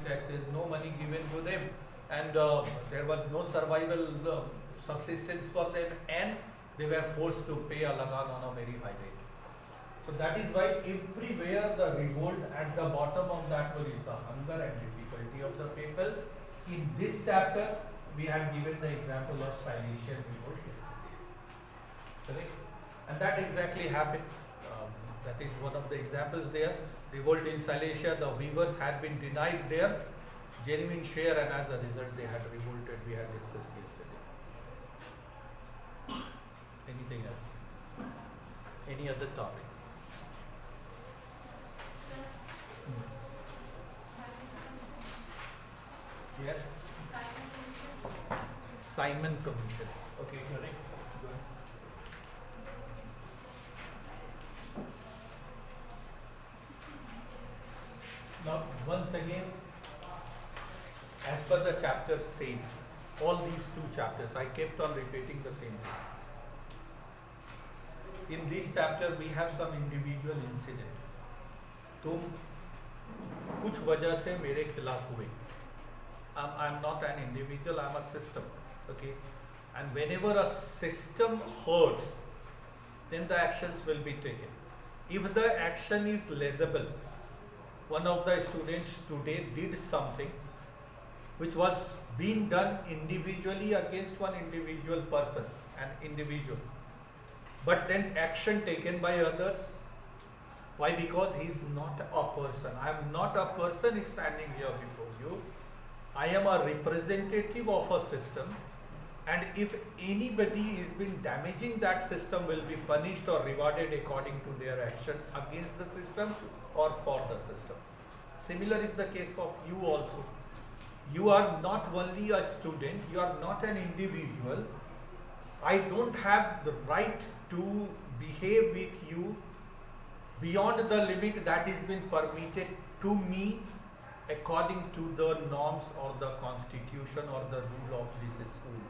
taxes, no money given to them, and there was no survival subsistence for them, and they were forced to pay a lagan on a very high rate. So that is why everywhere the revolt at the bottom of that one is the hunger and difficulty of the people. In this chapter, we have given the example of Silesian revolt yesterday. Correct? And that exactly happened. That is one of the examples there. Revolt in Silesia, the weavers had been denied their genuine share, and as a result they had revolted. We had discussed yesterday. Anything else? Any other topic? Yes? Simon Commission. Okay, correct. Go ahead. Now, once again, as per the chapter says, all these two chapters, I kept on repeating the same thing. In this chapter, we have some individual incident. तुम कुछ वजह से मेरे खिलाफ हुए. I'm not an individual, I'm a system. Okay? And whenever a system hurts, then the actions will be taken. If the action is legible, one of the students today did something which was being done individually against one individual person, an individual. But then action taken by others. Why? Because he is not a person. I am not a person standing here before you. I am a representative of a system, and if anybody is been damaging that system will be punished or rewarded according to their action against the system or for the system. Similar is the case of you also. You are not only a student, you are not an individual. I don't have the right to behave with you beyond the limit that is been permitted to me according to the norms or the constitution or the rule of this school.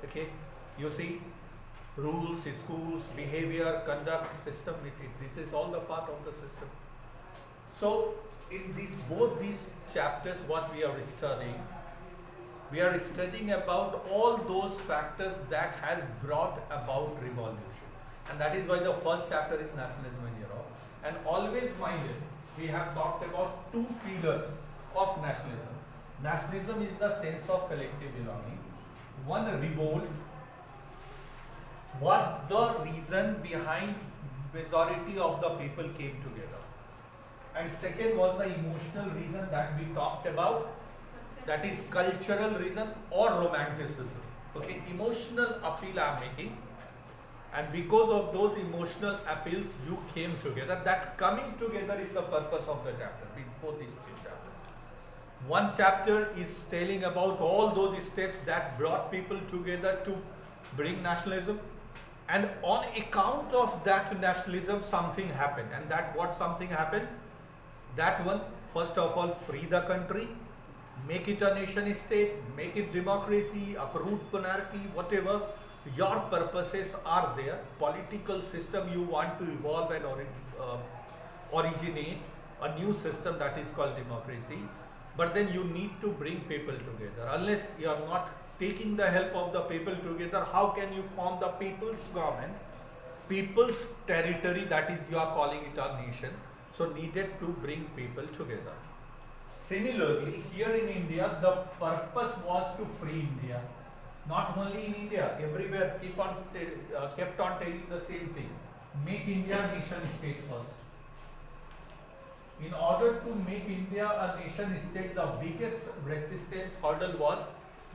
Okay, you see, rules, schools, behavior, conduct, system, this is all the part of the system. So in both these chapters, what we are studying about all those factors that has brought about revolution, and that is why the first chapter is nationalism in Europe. And always mind it, we have talked about two pillars of nationalism. Nationalism is the sense of collective belonging. One, revolt was the reason behind majority of the people came together. And second was the emotional reason that we talked about, that is cultural reason or romanticism. Okay, emotional appeal I am making, and because of those emotional appeals you came together. That coming together is the purpose of the chapter, in both these two chapters. One chapter is telling about all those steps that brought people together to bring nationalism, and on account of that nationalism something happened. And that what something happened? That one, first of all, free the country, make it a nation state, make it democracy, uproot monarchy, whatever your purposes are there, political system you want to evolve and originate a new system that is called democracy. But then you need to bring people together. Unless you are not taking the help of the people together, how can you form the people's government, people's territory, that is you are calling it a nation. So needed to bring people together. Similarly, here in India, the purpose was to free India. Not only in India, everywhere kept on telling the same thing. Make India a nation state first. In order to make India a nation state, the biggest resistance hurdle was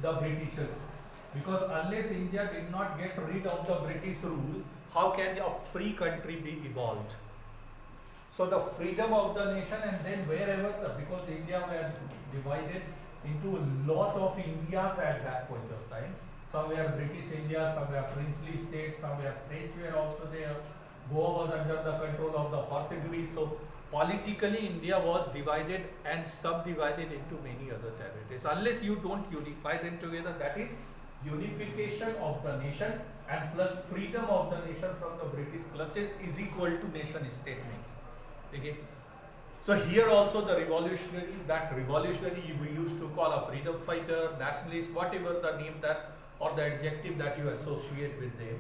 the Britishers. Because unless India did not get rid of the British rule, how can a free country be evolved? So the freedom of the nation, and then wherever, because India were divided into a lot of Indias at that point of time. Some were British India, some were princely states, some were French were also there. Goa was under the control of the Portuguese. So politically India was divided and subdivided into many other territories. Unless you don't unify them together, that is unification of the nation and plus freedom of the nation from the British clutches is equal to nation state making. Okay. So here also the revolutionaries, that revolutionary we used to call a freedom fighter, nationalist, whatever the name that or the adjective that you associate with them,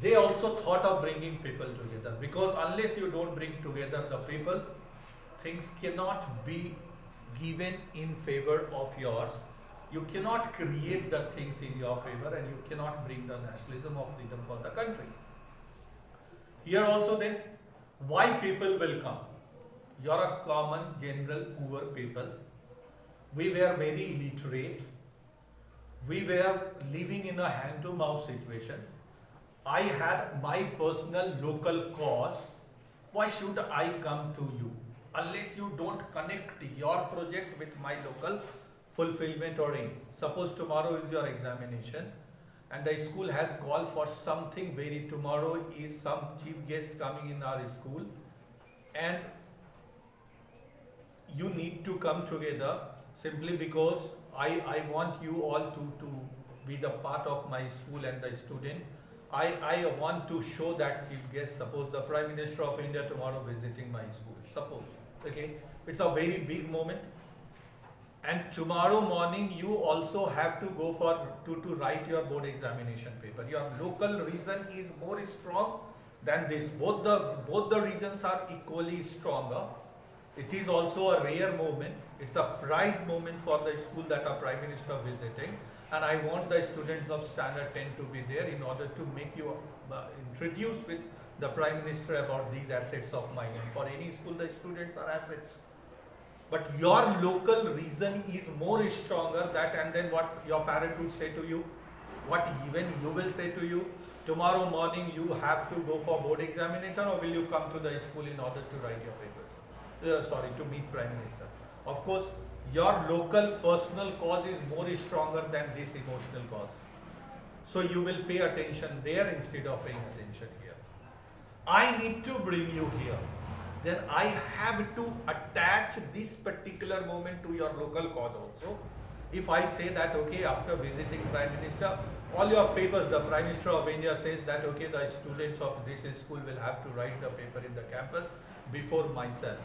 they also thought of bringing people together, because unless you don't bring together the people, things cannot be given in favor of yours. You cannot create the things in your favor, and you cannot bring the nationalism or freedom for the country. Here also then, why people will come? You're a common, general, poor people. We were very illiterate. We were living in a hand-to-mouth situation. I had my personal local cause. Why should I come to you? Unless you don't connect your project with my local fulfillment or aim. Suppose tomorrow is your examination and the school has called for something very, tomorrow is some chief guest coming in our school and you need to come together simply because I want you all to be the part of my school and the student. I want to show that chief guest, suppose the Prime Minister of India tomorrow visiting my school, suppose, okay, it's a very big moment. And tomorrow morning you also have to go for to write your board examination paper. Your local reason is more strong than this. Both the reasons are equally stronger. It is also a rare moment. It's a pride moment for the school that a Prime Minister visiting. And I want the students of Standard 10 to be there in order to make you introduce with the Prime Minister about these assets of mine. And for any school, the students are assets. But your local reason is more stronger that, and then what your parent would say to you, what even you will say to you, tomorrow morning you have to go for board examination, or will you come to the school in order to write your papers? To meet Prime Minister. Of course, your local personal cause is more stronger than this emotional cause. So you will pay attention there instead of paying attention here. I need to bring you here. Then I have to attach this particular moment to your local cause also. If I say that, okay, after visiting Prime Minister, all your papers, the Prime Minister of India says that, okay, the students of this school will have to write the paper in the campus before myself,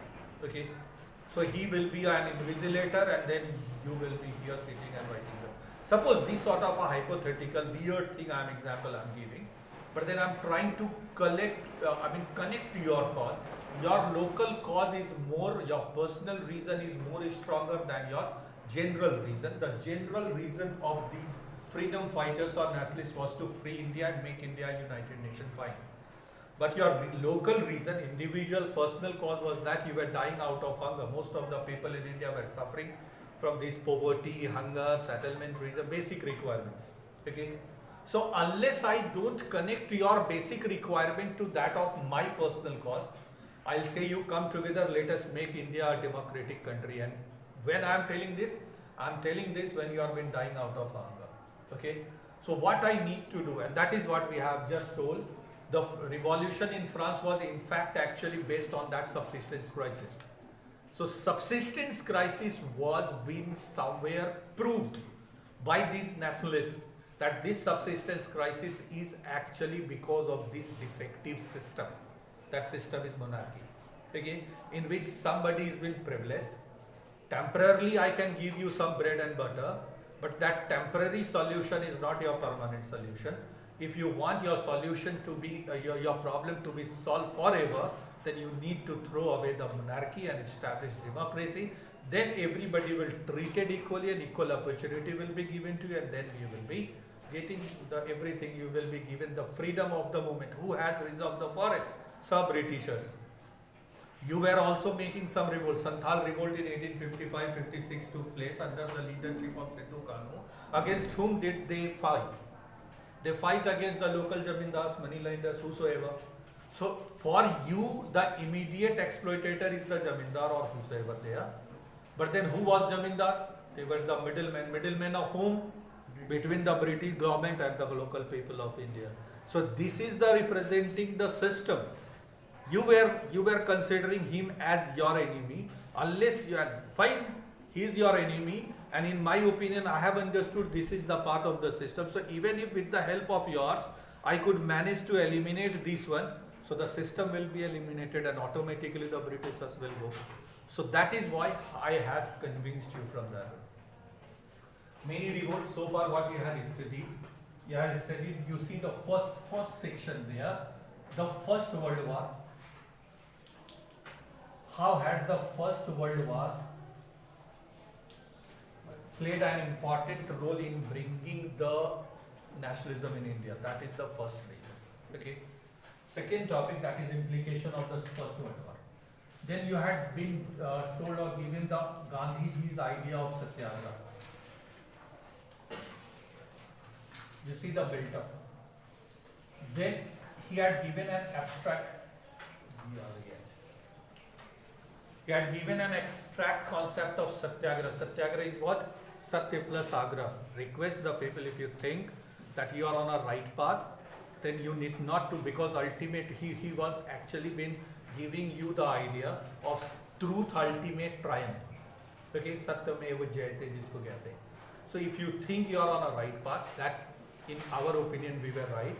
okay. So he will be an invigilator and then you will be here sitting and writing them. Suppose this sort of a hypothetical weird thing I'm giving, but then I'm trying to connect to your cause. Your local cause is more, your personal reason is more stronger than your general reason. The general reason of these freedom fighters or nationalists was to free India and make India a United Nations fine. But your local reason, individual personal cause was that you were dying out of hunger. Most of the people in India were suffering from this poverty, hunger, settlement reason, basic requirements. Okay. So unless I don't connect your basic requirement to that of my personal cause, I'll say you come together, let us make India a democratic country. And when I'm telling this when you have been dying out of hunger. Okay. So what I need to do, and that is what we have just told, the revolution in France was in fact actually based on that subsistence crisis. So subsistence crisis was being somewhere proved by these nationalists that this subsistence crisis is actually because of this defective system. That system is monarchy, okay, in which somebody is being privileged. Temporarily I can give you some bread and butter, but that temporary solution is not your permanent solution. If you want your solution to be, your problem to be solved forever, then you need to throw away the monarchy and establish democracy. Then everybody will treat it equally and equal opportunity will be given to you, and then you will be getting everything. You will be given the freedom of the moment. Who had reserved the forest? Some Britishers. You were also making some revolt. Santhal revolt in 1855-56 took place under the leadership of Sidhu Kanu. Against whom did they fight? They fight against the local zamindars, money lenders, whosoever. So for you, the immediate exploitator is the zamindar or whosoever they are. But then who was zamindar? They were the middlemen. Middlemen of whom? Between the British government and the local people of India. So this is the representing the system. You were considering him as your enemy. Unless you are fine, he is your enemy. And in my opinion, I have understood this is the part of the system. So even if with the help of yours, I could manage to eliminate this one. So the system will be eliminated and automatically the Britishers will go. So that is why I had convinced you from that. Many revolts, so far what we had studied, you see the first section there, the First World War. How had the First World War played an important role in bringing the nationalism in India? That is the first reason. Okay. Second topic, that is implication of the First World War. Then you had been told or given the Gandhiji's idea of Satyagraha. You see the build-up. Then he had given an abstract. He had given an abstract concept of Satyagraha. Satyagraha is what? Satya plus Agra. Request the people, if you think that you are on a right path, then you need not to, because ultimately he was actually been giving you the idea of truth ultimate triumph. Okay, Satyameva Jayate jisko kehte hain. So if you think you are on a right path, that in our opinion we were right,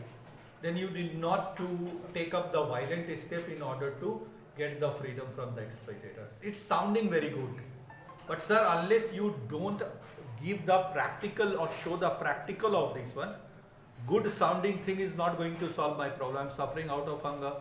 then you need not to take up the violent step in order to get the freedom from the exploitators. It's sounding very good, but sir, unless you don't give the practical or show the practical of this one, good sounding thing is not going to solve my problem. I'm suffering out of hunger.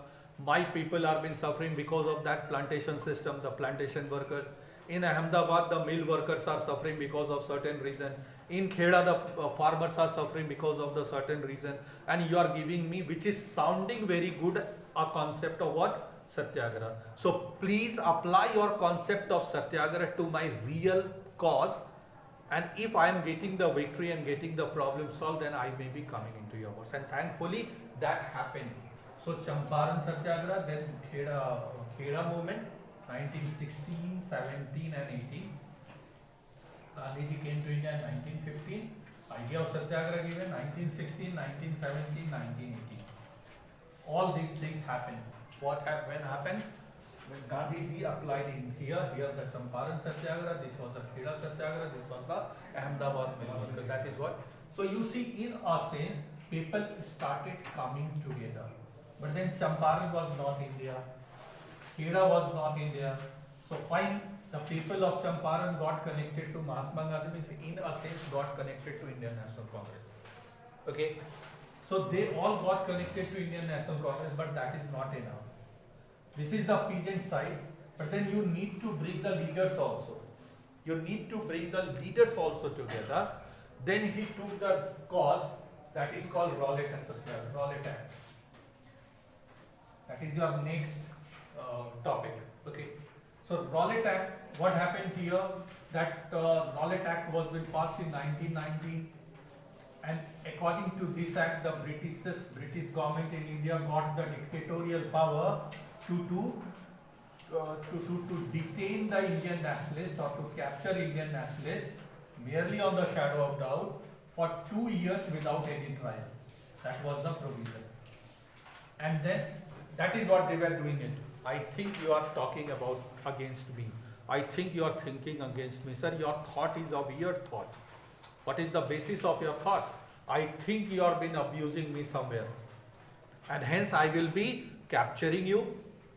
My people are been suffering because of that plantation system, the plantation workers. In Ahmedabad, the mill workers are suffering because of certain reason. In Kheda, the farmers are suffering because of the certain reason. And you are giving me, which is sounding very good, a concept of what? Satyagraha. So please apply your concept of Satyagraha to my real cause. And if I am getting the victory and getting the problem solved, then I may be coming into your words. And thankfully, that happened. So Champaran Satyagraha, then Kheda movement, 1916, 17 and 18. Gandhiji came to India in 1915. Idea of Satyagraha given 1916, 1917, 1918. All these things happened. When happened? When Gandhiji applied in here the Champaran Satyagraha, this was the Kheda Satyagraha, this was the Ahmedabad mill worker. That is what. So you see, in a sense, people started coming together. But then Champaran was not India. Kheda was not India. So fine, the people of Champaran got connected to Mahatma Gandhi, means in a sense got connected to Indian National Congress. Okay. So they all got connected to Indian National Congress, but that is not enough. This is the peasant side, but then you need to bring the leaders also. You need to bring the leaders also together. Then he took the cause that is called Rowlatt Act. That is your next topic. Okay. So Rowlatt Act, what happened here? That Rowlatt Act was been passed in 1919, and according to this act, the British government in India got the dictatorial power to detain the Indian nationalists or to capture Indian nationalists merely on the shadow of doubt for 2 years without any trial. That was the provision. And then that is what they were doing it. I think you are talking about against me. I think you are thinking against me. Sir, your thought is a weird thought. What is the basis of your thought? I think you have been abusing me somewhere. And hence I will be capturing you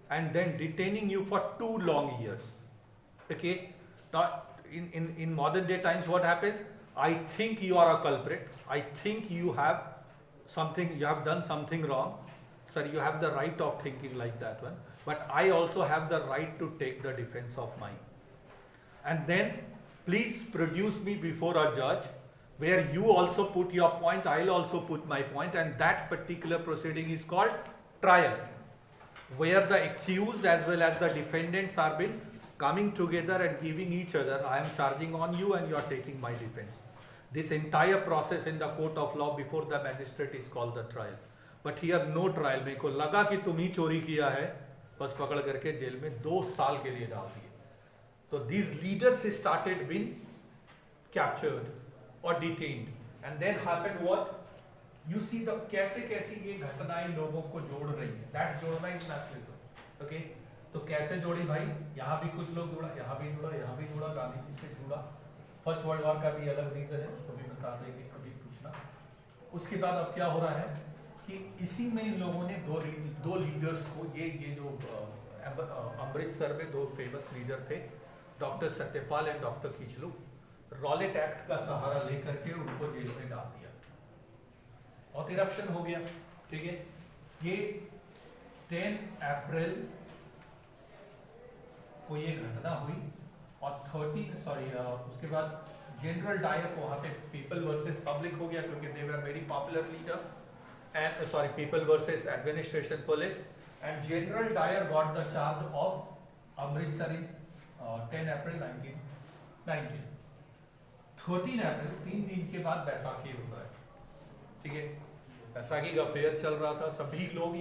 and then detaining you for 2 long years. Okay? Now, in modern day times, what happens? I think you are a culprit. I think you have done something wrong. Sir, you have the right of thinking like that one. But I also have the right to take the defense of mine. And then, please produce me before a judge where you also put your point, I'll also put my point, and that particular proceeding is called trial, where the accused as well as the defendants are been coming together and giving each other, I am charging on you and you are taking my defense. This entire process in the court of law before the magistrate is called the trial. But here no trial. मेरे को लगा कि तुम ही चोरी किया है, बस पकड़ करके जेल में 2 साल के लिए डाल दिए. So these leaders started being captured or detained, and then happened what? You see the कैसे ये घटनाएं लोगों को जोड़ रही है. That जोड़ना is nationalism. Okay? तो कैसे जोड़ी भाई? यहाँ भी कुछ लोग जुड़ा, यहाँ भी जुड़ा, गांधी जी से जुड़ा. फर्स्ट वर्ल्ड वॉर का भी अलग रीजन है, उसको भी बता देंगे कभी पूछना. उसके बाद अब क्या हो रहा है कि इसी में इन लोगों ने दो लीडर्स को ये जो अमृतसर में दो फेमस लीडर थे, doctor Satyapal and doctor Kitchlew, Rowlatt Act का सहारा लेकर के उनको जेल में डाल दिया और इरप्शन हो गया। ठीक है, ये 10 अप्रैल को ये घटना हुई और उसके बाद जनरल डायर को वहां पे पीपल वर्सेस पब्लिक हो गया क्योंकि they were very popular leader, and people versus administration police, and General Dyer got the charge of Amritsar in 10 April 1919। 13 April 3 दिन के बाद बैसाखी होता है। ठीक है, बैसाखी का फेयर चल रहा था, सभी लोग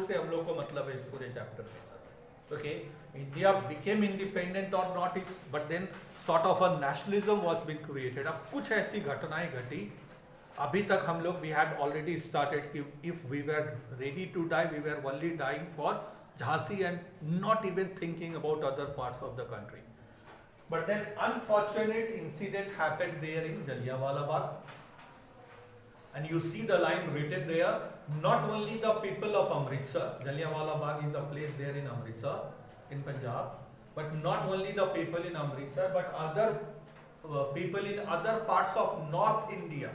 से हम लोग को मतलब है इस पूरे चैप्टर के साथ। ओके, इंडिया बिकेम इंडिपेंडेंट और not is, but then sort of a nationalism was been created. अब कुछ ऐसी घटनाएं घटी, अभी तक हम लोग वी हैड ऑलरेडी स्टार्टेड कि if we were ready to die we were only dying for Jhansi and not even thinking about other parts of the country. But then unfortunate incident happened there in Jallianwala Bagh, and you see the line written there. Not only the people of Amritsar, Jallianwala Bagh is a place there in Amritsar, in Punjab, but not only the people in Amritsar, but other people in other parts of North India.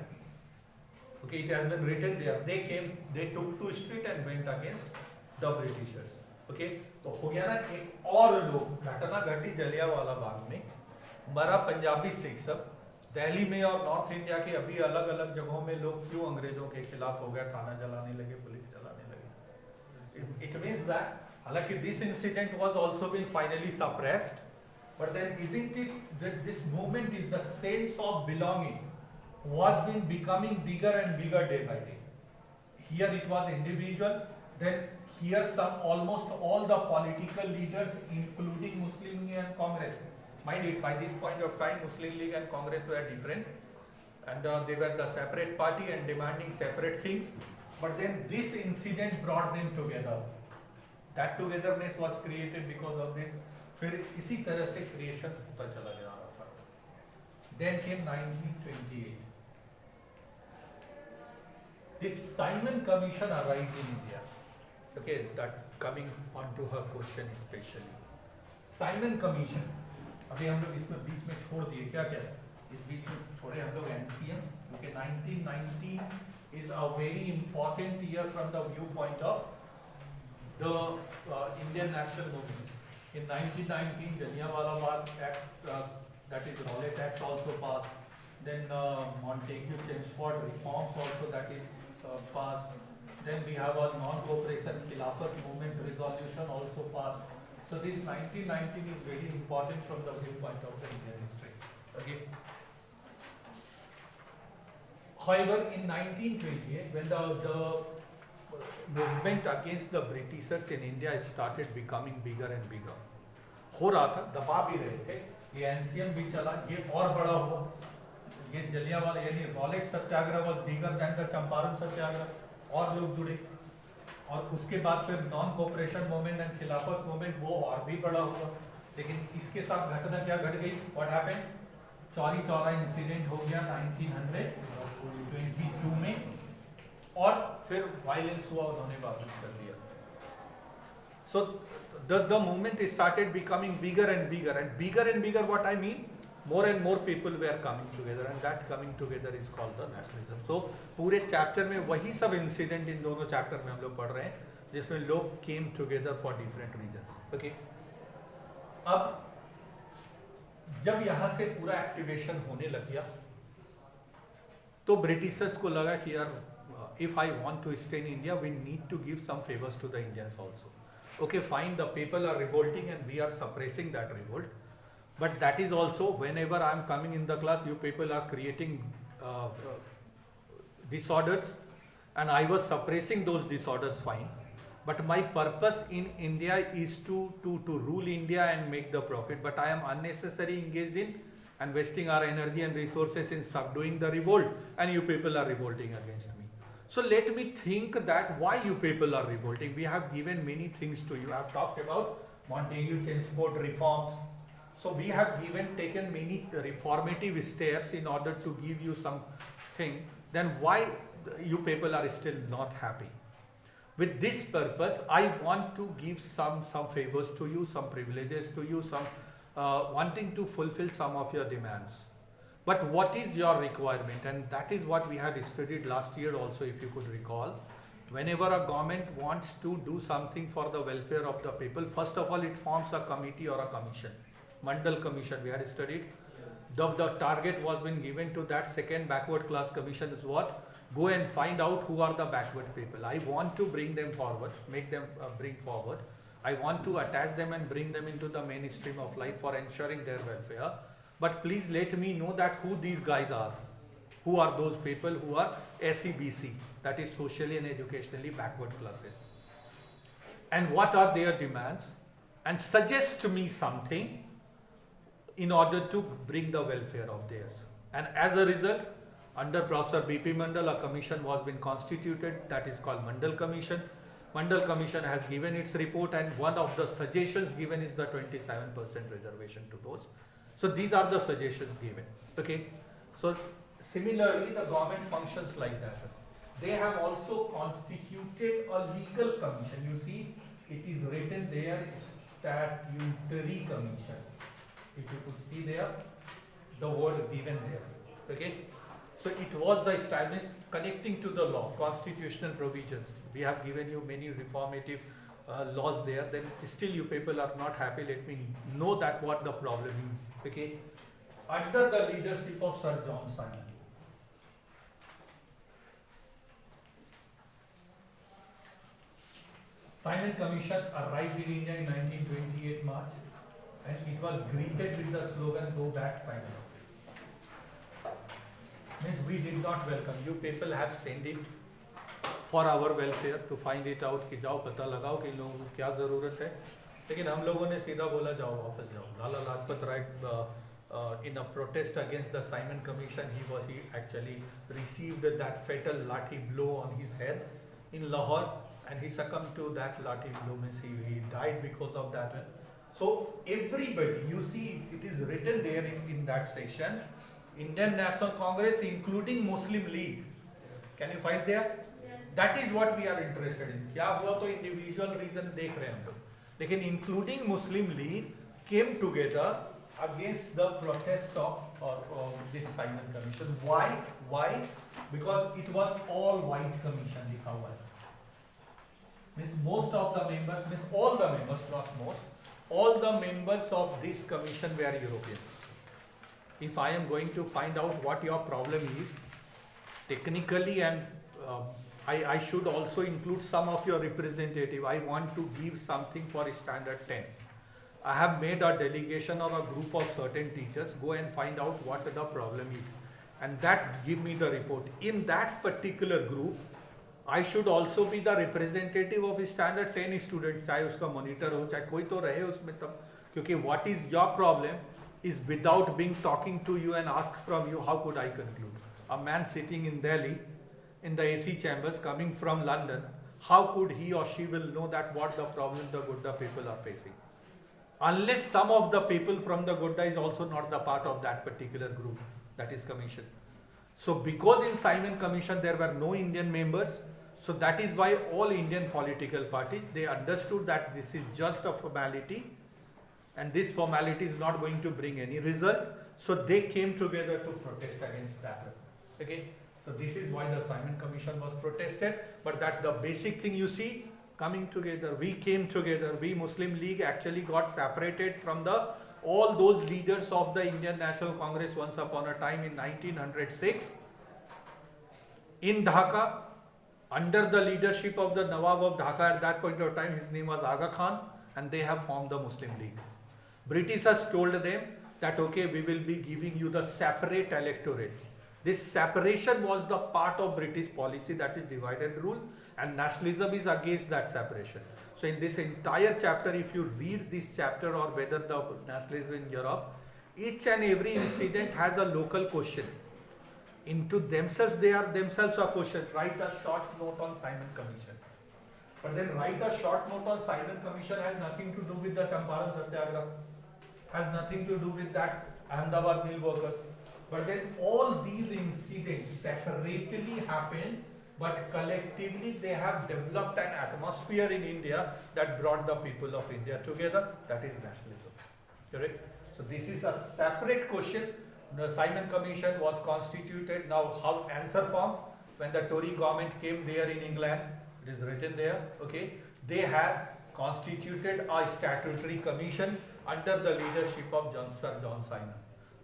Okay, it has been written there. They took to street and went against the Britishers. Okay, तो हो गया ना। एक और लोग घटना घटी जलियांवाला बाग में, मरा पंजाबी सिख सब। दिल्ली में और नॉर्थ इंडिया के अभी अलग अलग जगहों में लोग क्यों अंग्रेजों के खिलाफ हो गए, थाना जलाने लगे, पुलिस जलाने लगे। इट मीन्स दैट हालांकि this incident was also been finally suppressed, but then isn't it that this movement is the sense of belonging was been becoming bigger and bigger day by day. Here it was individual, then here almost all the political leaders including Muslim League and Congress, mind it, by this point of time Muslim League and Congress were different and they were the separate party and demanding separate things, but then this incident brought them together. That togetherness was created because of this. फिर इसी तरह से creation होता चला जा रहा था। Then came 1928. This Simon Commission arrived in India. Okay, that coming on to her question especially. Simon Commission, अभी हम लोग इसमें बीच में छोड़ दिए, क्या क्या इस बीच में छोड़े हम लोग NCM, क्योंकि 1919 is a very important year from the viewpoint of the Indian national movement. In 1919, Jallianwala Bagh Act, that is Rowlatt Act also passed. Then Montagu-Chelmsford reforms also that is passed. Then we have a non-cooperation Khilafat movement resolution also passed. So this 1919 is very important from the viewpoint of the Indian history. Okay. However, in 1928, when the movement against the Britishers in India started becoming bigger and bigger, हो रहा था, दबा भी रहे थे, ये NCM भी चला, ये और बड़ा हुआ, ये जलियांवाला यानी Rowlatt Satyagraha was bigger than the Champaran Satyagraha, और लोग जुड़े, और उसके बाद फिर non cooperation movement and Khilafat movement वो और भी बड़ा हुआ। लेकिन इसके साथ घटना क्या घट गई, what happened, Chauri Chaura incident हो गया 1922 में, और फिर वायलेंस हुआ, उन्होंने वापस कर दिया। सो the movement started becoming bigger and bigger, and bigger what I mean, more and more people were coming together, and that coming together is called the nationalism. So पूरे चैप्टर में वही सब इंसिडेंट इन दोनों chapter में हम लोग पढ़ रहे हैं, जिसमें लोग came together for different reasons. Okay. अब जब यहाँ से पूरा एक्टिवेशन होने लग गया, तो ब्रिटिशर्स को लगा कि यार if I want to stay in India, we need to give some favors to the Indians also. Okay, fine, the people are revolting and we are suppressing that revolt. But that is also, whenever I am coming in the class, you people are creating disorders, and I was suppressing those disorders, fine. But my purpose in India is to rule India and make the profit. But I am unnecessarily engaged in and wasting our energy and resources in subduing the revolt, and you people are revolting against me. So let me think that why you people are revolting. We have given many things to you. I have talked about Montagu-Chelmsford reforms. So we have taken many reformative steps in order to give you something. Then why you people are still not happy. With this purpose, I want to give some favors to you, some privileges to you, some wanting to fulfill some of your demands. But what is your requirement? And that is what we had studied last year also, if you could recall. Whenever a government wants to do something for the welfare of the people, first of all, it forms a committee or a commission. Mandal Commission, we had studied. The target was been given to that second backward class commission is what? Go and find out who are the backward people. I want to bring them forward, make them bring forward. I want to attach them and bring them into the mainstream of life for ensuring their welfare. But please let me know that who these guys are. Who are those people who are SEBC, that is socially and educationally backward classes. And what are their demands? And suggest me something in order to bring the welfare of theirs. And as a result, under Professor B.P. Mandal, a commission was been constituted, that is called Mandal Commission. Mandal Commission has given its report, and one of the suggestions given is the 27% reservation to those. So these are the suggestions given. Okay. So similarly, the government functions like that. They have also constituted a legal commission. You see, it is written there, statutory commission. If you could see there, the word given there. Okay. So it was the established connecting to the law, constitutional provisions. We have given you many reformative laws there. Then still you people are not happy. Let me know that what the problem is. Okay. Under the leadership of Sir John Simon. Simon Commission arrived in India in 1928 March, and it was greeted with the slogan, "Go back, Simon." Means we did not welcome. You people have sent it for our welfare to find it out कि जाओ पता लगाओ कि इन लोगों को क्या ज़रूरत है, लेकिन हम लोगों ने सीधा बोला जाओ वापस जाओ. Lala Lajpat Rai in a protest against the Simon Commission, he actually received that fatal lathi blow on his head in Lahore, and he succumbed to that lathi blow. Means he died because of that. So everybody, you see, it is written there in that section. Indian National Congress, including Muslim League. Can you find there? Yes. That is what we are interested in. क्या हुआ तो individual reason देख रहे हैं हम लोग. लेकिन including Muslim League came together against the protest of this Simon Commission. Why? Why? Because it was all white commission लिखा हुआ है. Means most of the members, means all the members, not most, all the members of this commission were Europeans. If I am going to find out what your problem is, technically, and I should also include some of your representative. I want to give something for standard 10. I have made a delegation of a group of certain teachers, go and find out what the problem is. And that give me the report. In that particular group, I should also be the representative of standard 10 students, चाहे उसका monitor हो, चाहे कोई तो रहे उसमें तब, क्योंकि what is your problem is without being talking to you and ask from you, how could I conclude? A man sitting in Delhi, in the AC chambers, coming from London, how could he or she will know that what the problem the Godda people are facing? Unless some of the people from the Godda is also not the part of that particular group, that is commission. So because in Simon Commission there were no Indian members, so that is why all Indian political parties, they understood that this is just a formality, and this formality is not going to bring any result. So they came together to protest against that. Okay. So this is why the Simon Commission was protested. But that the basic thing you see, coming together, we came together, we Muslim League actually got separated from all those leaders of the Indian National Congress once upon a time in 1906 in Dhaka, under the leadership of the Nawab of Dhaka at that point of time. His name was Aga Khan, and they have formed the Muslim League. Britishers told them that okay, we will be giving you the separate electorate. This separation was the part of British policy, that is divide and rule, and nationalism is against that separation. So in this entire chapter, if you read this chapter or whether the nationalism in Europe, each and every incident has a local question. Into themselves, they are themselves a question. Write a short note on Simon Commission. But then write a short note on Simon Commission has nothing to do with the Champaran Satyagraha, has nothing to do with that Ahmedabad mill workers. But then all these incidents separately happened but collectively they have developed an atmosphere in India that brought the people of India together. That is nationalism. Correct? So this is a separate question. The Simon Commission was constituted. Now how answer form? When the Tory government came there in England, it is written there, okay, they had constituted a statutory commission under the leadership of Sir John Simon.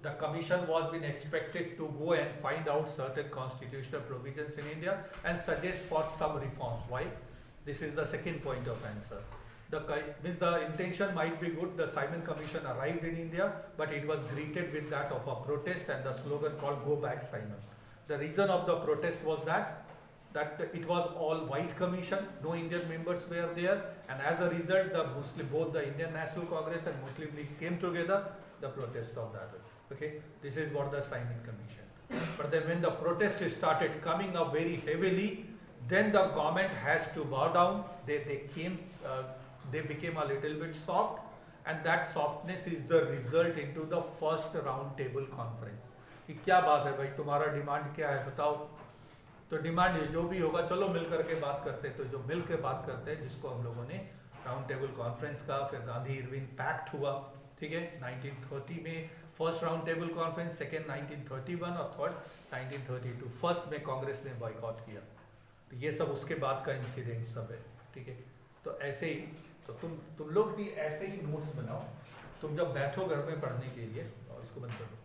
The commission was being expected to go and find out certain constitutional provisions in India and suggest for some reforms. Why? This is the second point of answer. The intention might be good. The Simon Commission arrived in India, but it was greeted with that of a protest and the slogan called "Go Back Simon." The reason of the protest was that it was all white commission, no Indian members were there, and as a result, both the Indian National Congress and Muslim League came together. The protest of that. Okay, this is what the Simon Commission. But then when the protest started coming up very heavily, then the government has to bow down. They became a little bit soft, and that softness is the result into the first round table conference. कि क्या बात है भाई, तुम्हारा demand क्या है बताओ. तो डिमांड जो भी होगा चलो मिल करके बात करते हैं. तो जो मिल के बात करते हैं, जिसको हम लोगों ने राउंड टेबल कॉन्फ्रेंस का, फिर गांधी इरविन पैक्ट हुआ, ठीक है, 1930 में first round table conference, second 1931 और थर्ड 1932. फर्स्ट में कांग्रेस ने बॉयकॉट किया. तो ये सब उसके बाद का इंसिडेंट सब है, ठीक है. तो ऐसे ही तो तुम लोग भी ऐसे ही नोट्स बनाओ. तुम जब बैठो घर में पढ़ने के लिए, और इसको बंद करो.